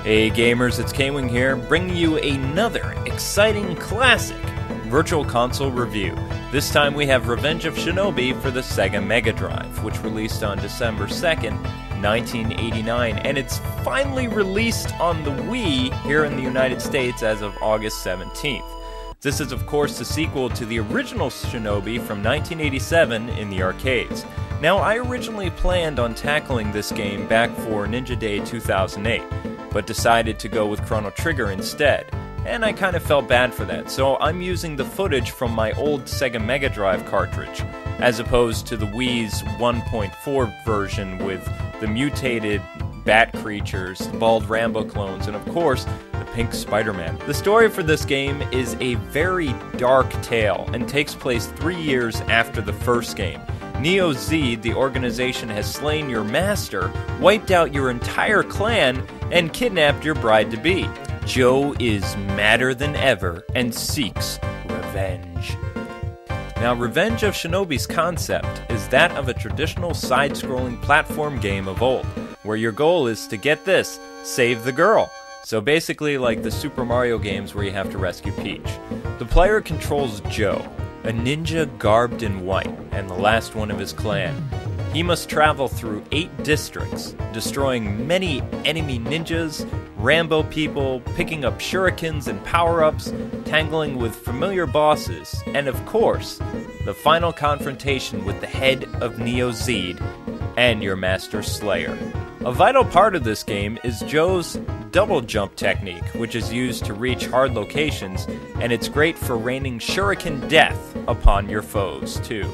Hey gamers, it's Kwing here, bringing you another exciting classic Virtual Console review. This time we have Revenge of Shinobi for the Sega Mega Drive, which released on December 2nd, 1989, and it's finally released on the Wii here in the United States as of August 17th. This is of course the sequel to the original Shinobi from 1987 in the arcades. Now, I originally planned on tackling this game back for Ninja Day 2008, but decided to go with Chrono Trigger instead, and I kind of felt bad for that, so I'm using the footage from my old Sega Mega Drive cartridge, as opposed to the Wii's 1.4 version with the mutated bat creatures, the bald Rambo clones, and of course, the pink Spider-Man. The story for this game is a very dark tale, and takes place 3 years after the first game. Neo Z, the organization, has slain your master, wiped out your entire clan, and kidnapped your bride-to-be. Joe is madder than ever and seeks revenge. Now, Revenge of Shinobi's concept is that of a traditional side-scrolling platform game of old, where your goal is to, get this, save the girl. So basically like the Super Mario games where you have to rescue Peach. The player controls Joe, a ninja garbed in white, and the last one of his clan. He must travel through 8 districts, destroying many enemy ninjas, Rambo people, picking up shurikens and power-ups, tangling with familiar bosses, and of course, the final confrontation with the head of Neo Z and your master Slayer. A vital part of this game is Joe's double jump technique, which is used to reach hard locations, and it's great for raining shuriken death upon your foes, too.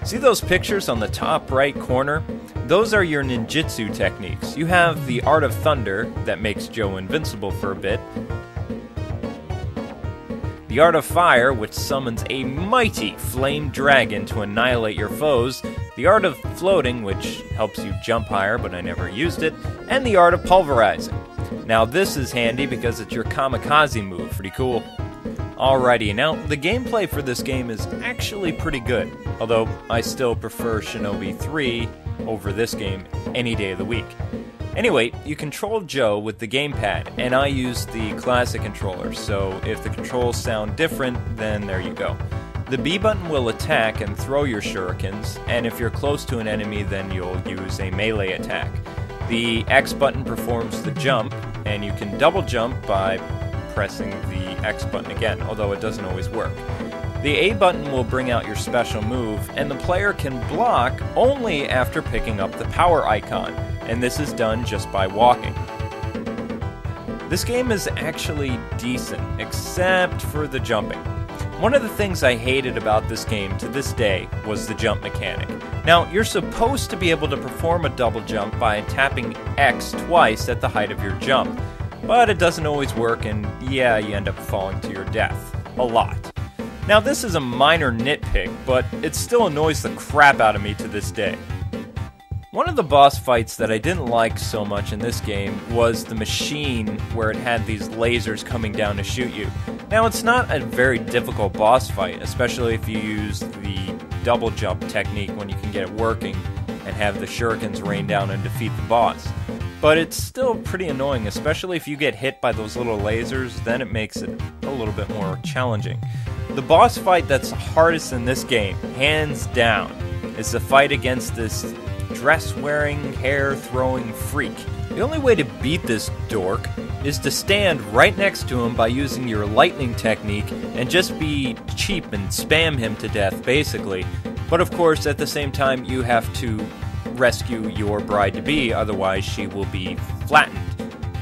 See those pictures on the top right corner? Those are your ninjutsu techniques. You have the Art of Thunder, that makes Joe invincible for a bit, the Art of Fire, which summons a mighty flame dragon to annihilate your foes, the Art of Floating, which helps you jump higher, but I never used it, and the Art of Pulverizing. Now this is handy because it's your kamikaze move, pretty cool. Alrighty, now the gameplay for this game is actually pretty good, although I still prefer Shinobi 3 over this game any day of the week. Anyway, you control Joe with the gamepad, and I use the classic controller, so if the controls sound different, then there you go. The B button will attack and throw your shurikens, and if you're close to an enemy, then you'll use a melee attack. The X button performs the jump, and you can double jump by pressing the X button again, although it doesn't always work. The A button will bring out your special move, and the player can block only after picking up the power icon, and this is done just by walking. This game is actually decent, except for the jumping. One of the things I hated about this game to this day was the jump mechanic. Now, you're supposed to be able to perform a double jump by tapping X twice at the height of your jump, but it doesn't always work, and yeah, you end up falling to your death. A lot. Now, this is a minor nitpick, but it still annoys the crap out of me to this day. One of the boss fights that I didn't like so much in this game was the machine where it had these lasers coming down to shoot you. Now, it's not a very difficult boss fight, especially if you use the double jump technique when you can get it working and have the shurikens rain down and defeat the boss. But it's still pretty annoying, especially if you get hit by those little lasers, then it makes it a little bit more challenging. The boss fight that's hardest in this game, hands down, is the fight against this dress-wearing, hair-throwing freak. The only way to beat this dork is to stand right next to him by using your lightning technique and just be cheap and spam him to death, basically. But of course, at the same time, you have to rescue your bride-to-be, otherwise she will be flattened,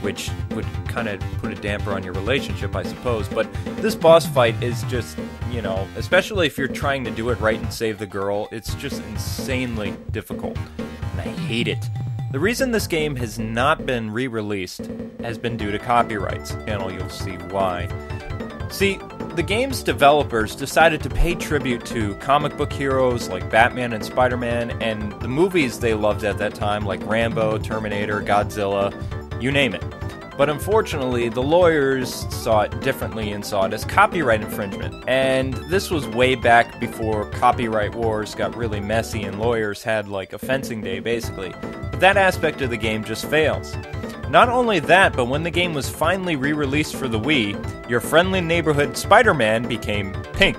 which would kind of put a damper on your relationship, I suppose. But this boss fight is just, you know, especially if you're trying to do it right and save the girl, it's just insanely difficult, and I hate it. The reason this game has not been re-released has been due to copyrights, and you'll see why. See, the game's developers decided to pay tribute to comic book heroes like Batman and Spider-Man, and the movies they loved at that time like Rambo, Terminator, Godzilla, you name it. But unfortunately, the lawyers saw it differently and saw it as copyright infringement. And this was way back before copyright wars got really messy and lawyers had like a fencing day, basically. that aspect of the game just fails. Not only that, but when the game was finally re-released for the Wii, your friendly neighborhood Spider-Man became pink.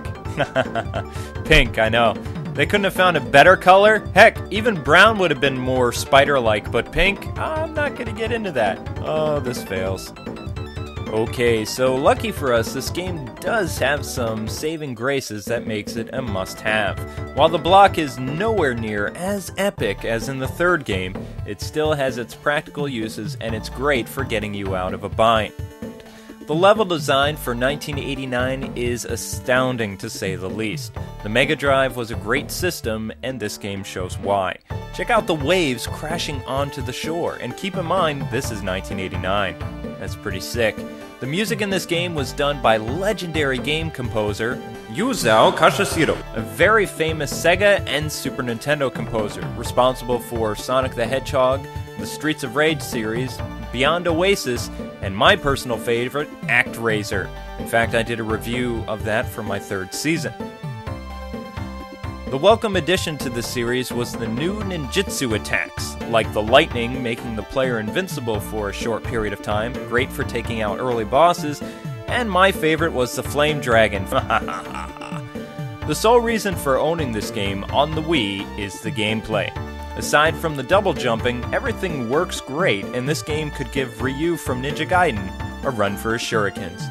Pink, I know. They couldn't have found a better color? Heck, even brown would have been more spider-like, but pink? I'm not gonna get into that. Oh, this fails. Okay, so lucky for us, this game does have some saving graces that makes it a must-have. While the block is nowhere near as epic as in the third game, it still has its practical uses and it's great for getting you out of a bind. The level design for 1989 is astounding to say the least. The Mega Drive was a great system, and this game shows why. Check out the waves crashing onto the shore, and keep in mind, this is 1989. That's pretty sick. The music in this game was done by legendary game composer Yuzao Kashishiro, a very famous Sega and Super Nintendo composer, responsible for Sonic the Hedgehog, the Streets of Rage series, Beyond Oasis, and my personal favorite, ActRaiser. In fact, I did a review of that for my third season. The welcome addition to this series was the new ninjutsu attacks, like the lightning making the player invincible for a short period of time, great for taking out early bosses, and my favorite was the flame dragon. The sole reason for owning this game on the Wii is the gameplay. Aside from the double jumping, everything works great, and this game could give Ryu from Ninja Gaiden a run for his shurikens.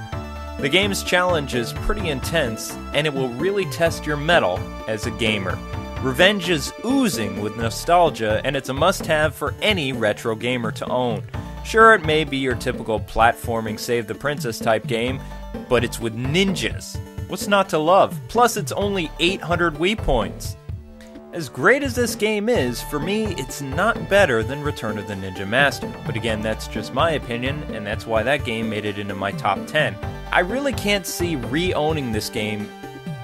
The game's challenge is pretty intense, and it will really test your mettle as a gamer. Revenge is oozing with nostalgia, and it's a must-have for any retro gamer to own. Sure, it may be your typical platforming save the princess type game, but it's with ninjas. What's not to love? Plus, it's only 800 Wii points. As great as this game is, for me, it's not better than Return of the Ninja Master. But again, that's just my opinion, and that's why that game made it into my top 10. I really can't see re-owning this game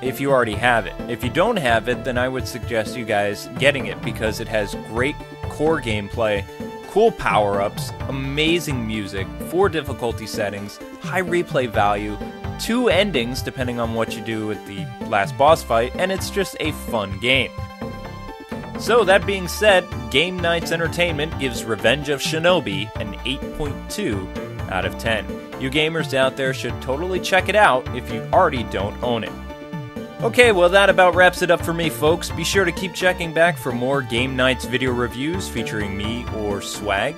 if you already have it. If you don't have it, then I would suggest you guys getting it because it has great core gameplay, cool power-ups, amazing music, 4 difficulty settings, high replay value, 2 endings depending on what you do at the last boss fight, and it's just a fun game. So that being said, Game Night's Entertainment gives Revenge of Shinobi an 8.2 out of 10. You gamers out there should totally check it out if you already don't own it. Okay, well that about wraps it up for me, folks. Be sure to keep checking back for more Game Night's video reviews featuring me or Swag.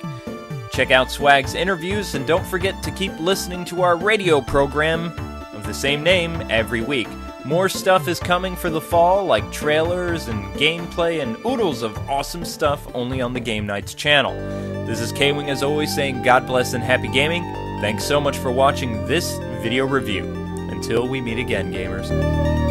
Check out Swag's interviews, and don't forget to keep listening to our radio program of the same name every week. More stuff is coming for the fall, like trailers and gameplay and oodles of awesome stuff only on the Game Nights channel. This is Kwing as always saying God bless and happy gaming. Thanks so much for watching this video review. Until we meet again, gamers.